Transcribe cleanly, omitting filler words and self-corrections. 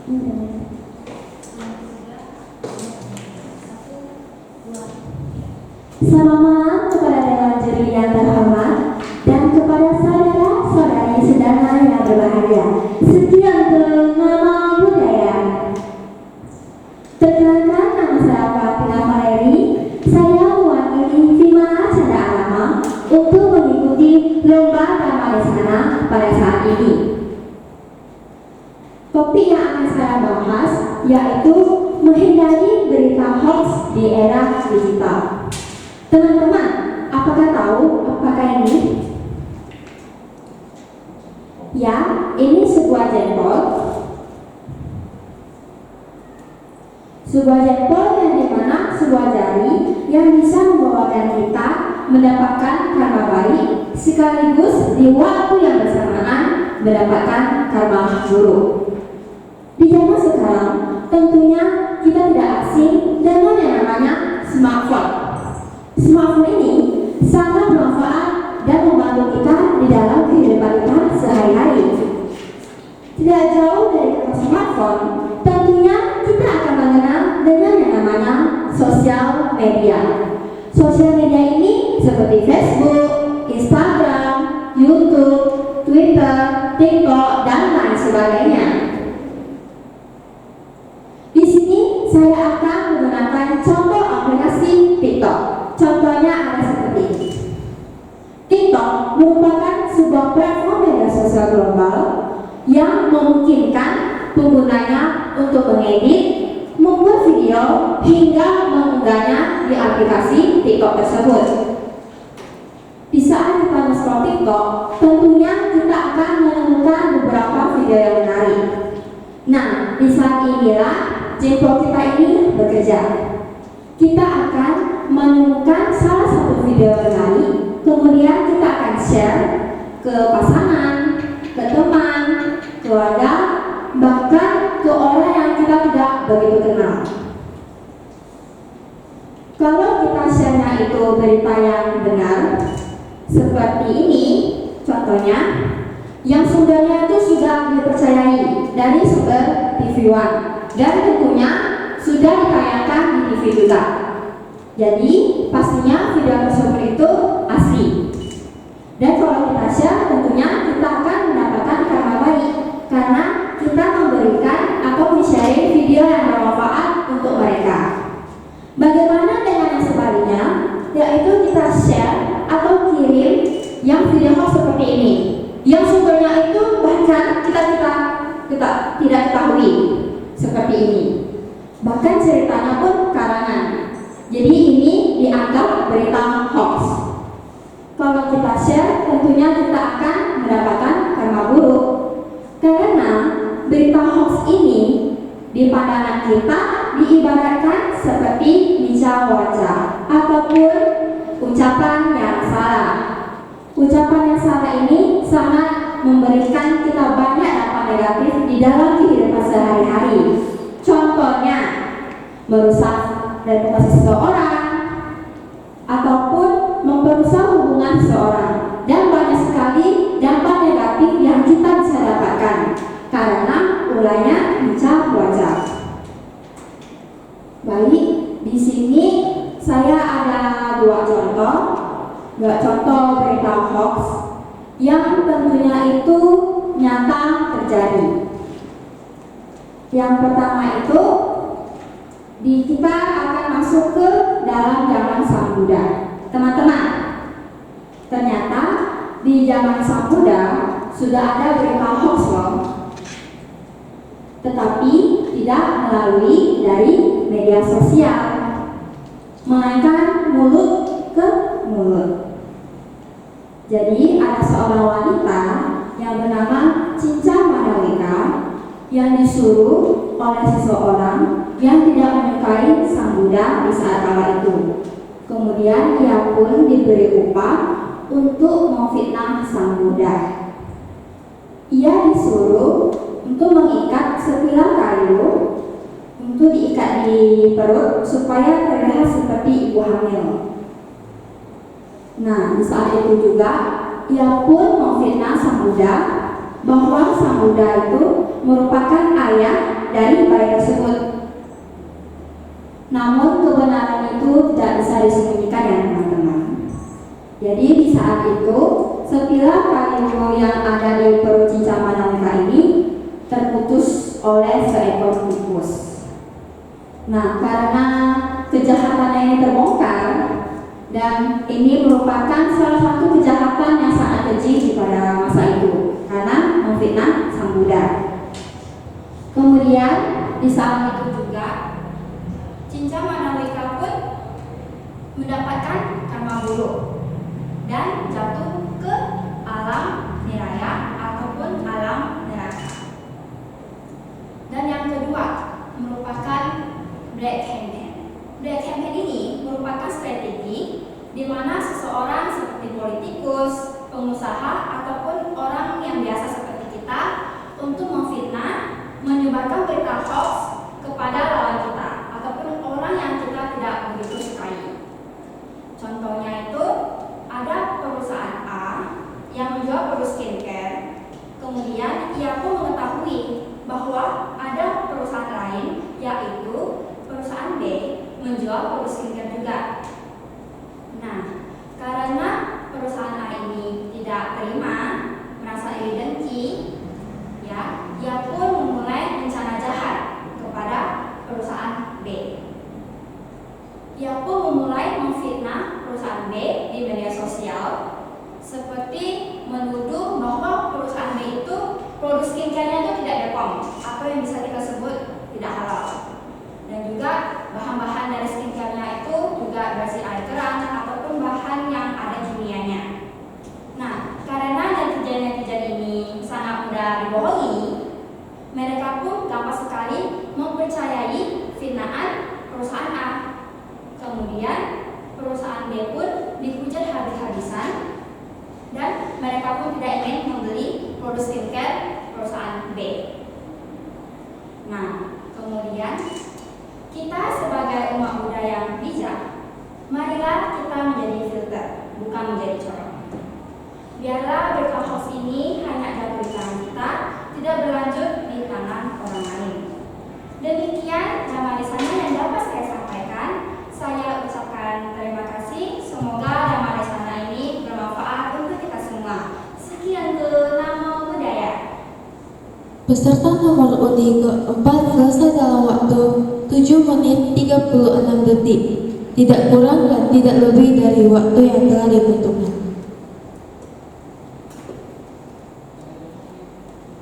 Selamat malam kepada dewan juri yang terhormat dan kepada saudara-saudari saudara yang berbahagia. Sekian untuk nama budaya. Perkenalkan, nama saya Fatina Valeri. Saya mewakili Vimana Chandra Alama untuk mengikuti lomba drama Lesana pada saat ini. Topik yang akan saya bahas yaitu menghindari berita hoax di era digital. Teman-teman, apakah tahu apakah ini? Ya, ini sebuah jempol. Sebuah jempol yang dimana sebuah jari yang bisa membawakan kita mendapatkan karma baik sekaligus di waktu yang bersamaan mendapatkan karma buruk. Di zaman sekarang, tentunya kita tidak asing dengan yang namanya smartphone. Smartphone ini sangat bermanfaat dan membantu kita di dalam kehidupan kita sehari-hari. Tidak jauh dari kata smartphone, tentunya kita akan mengenal dengan yang namanya sosial media. Sosial media ini seperti Facebook, Instagram, YouTube, Twitter, TikTok, dan lain sebagainya. Di sini saya akan menggunakan contoh aplikasi TikTok. Contohnya ada seperti ini. TikTok merupakan sebuah platform media sosial global yang memungkinkan penggunanya untuk mengedit, membuat video, hingga mengunggahnya di aplikasi TikTok tersebut. Di saat kita men-scroll TikTok, tentunya kita akan menemukan beberapa video yang menarik. Nah, di saat inilah jempol kita ini bekerja. Kita akan menemukan salah satu video menarik, kemudian kita akan share ke pasangan, ke teman, keluarga, bahkan ke orang yang kita tidak begitu kenal. Kalau kita share-nya itu berita yang benar, seperti ini, contohnya, yang sumbernya itu sudah dipercayai dari sumber TV One dan tentunya sudah ditayangkan di TV juga. Jadi pastinya video tersebut itu asli. Dan kalau kita share, tentunya kita akan mendapatkan karma baik karena kita memberikan atau men-sharing video yang bermanfaat untuk mereka. Bagaimana dengan yang sebaliknya, yaitu kita share atau kirim yang video hoax seperti ini, yang sumbernya itu bahkan kita tidak ketahui, seperti ini. Bahkan ceritanya pun karangan. Jadi ini dianggap berita hoax. Kalau kita share, tentunya kita akan mendapatkan karma buruk. Karena berita hoax ini di pandangan kita diibaratkan seperti bicara wajah ataupun ucapan yang salah. Ucapan yang salah ini sangat memberikan kita banyak dampak negatif di dalam kehidupan sehari-hari. Contohnya, merusak reputasi seseorang ataupun memperusak hubungan seseorang, dan banyak sekali dampak negatif yang kita bisa dapatkan karena ulahnya bicara wajah. Baik, di sini saya ada dua contoh berita hoax yang tentunya itu nyata terjadi. Yang pertama itu kita akan masuk ke dalam zaman Sang Buddha. Teman-teman, ternyata di zaman Sang Buddha sudah ada berita hoax loh, tetapi tidak melalui dari media sosial, melainkan mulut ke mulut. Jadi ada seorang wanita yang bernama Cinca Mandawika yang disuruh oleh seseorang yang tidak menyukai Sang Buddha di saat kala itu. Kemudian ia pun diberi upah untuk memfitnah Sang Buddha. Ia disuruh untuk mengikat sebilah kayu untuk diikat di perut supaya terlihat seperti ibu hamil. Nah, di saat itu juga ia pun memfitnah Sang Buddha bahwa Sang Buddha itu merupakan ayah dari bayi tersebut. Namun kebenaran itu tidak bisa disembunyikan ya teman-teman. Jadi di saat itu sepilah kayu yang ada di perut cincang Manawika ini terputus oleh seekor tikus. Nah, karena kejahatannya ini terbongkar dan ini merupakan salah satu kejahatan yang sangat keji pada masa itu karena memfitnah Sang Buddha. Kemudian di saat itu juga cincang Manawika pun mendapatkan karma buruk dan jatuh ke alam niraya ataupun alam neraka. Dan yang kedua merupakan black campaign. Black campaign ini merupakan strategi di mana seseorang seperti politikus, pengusaha ataupun orang yang biasa seperti kita untuk memfitnah, menyebarkan berita hoax kepada lawan kita ataupun orang yang kita tidak begitu sukai. Contohnya itu ada perusahaan A yang menjual produk skincare, kemudian ia pun mengetahui bahwa ada perusahaan lain yaitu perusahaan B menjual produk skincare juga. Nah, karena perusahaan A ini tidak terima, merasa iri dengki, ya, ia pun memulai rencana jahat kepada perusahaan B. Ia pun memulai memfitnah perusahaan B di media sosial, seperti menuduh bahwa perusahaan B itu produk skincare-nya itu tidak BPOM atau yang bisa kita sebut tidak halal. Dan juga bahan-bahan dari skincare-nya itu juga berisi air keran ataupun bahan yang ada kimianya. Nah, karena netizen-netizen ini sangat mudah dibohongi, mereka pun gampang sekali mempercayai fitnaan perusahaan A. Kemudian perusahaan B pun dihujat habis-habisan dan mereka pun tidak ingin membeli produk skincare perusahaan B. Nah, kemudian kita sebagai umat Buddha yang bijak, marilah kita menjadi filter, bukan menjadi corong. Biarlah berita hoax ini hanya jatuh di tangan kita, tidak berlanjut di tangan orang lain. Demikian dhamma desana yang dapat saya sampaikan. Saya ucapkan terima kasih. Semoga dhamma desana ini bermanfaat untuk kita semua. Sekian ke Namo Buddhaya. Peserta nomor undi keempat selesai dalam waktu 7 menit 36 detik. Tidak kurang dan tidak lebih dari waktu yang telah ditentukan.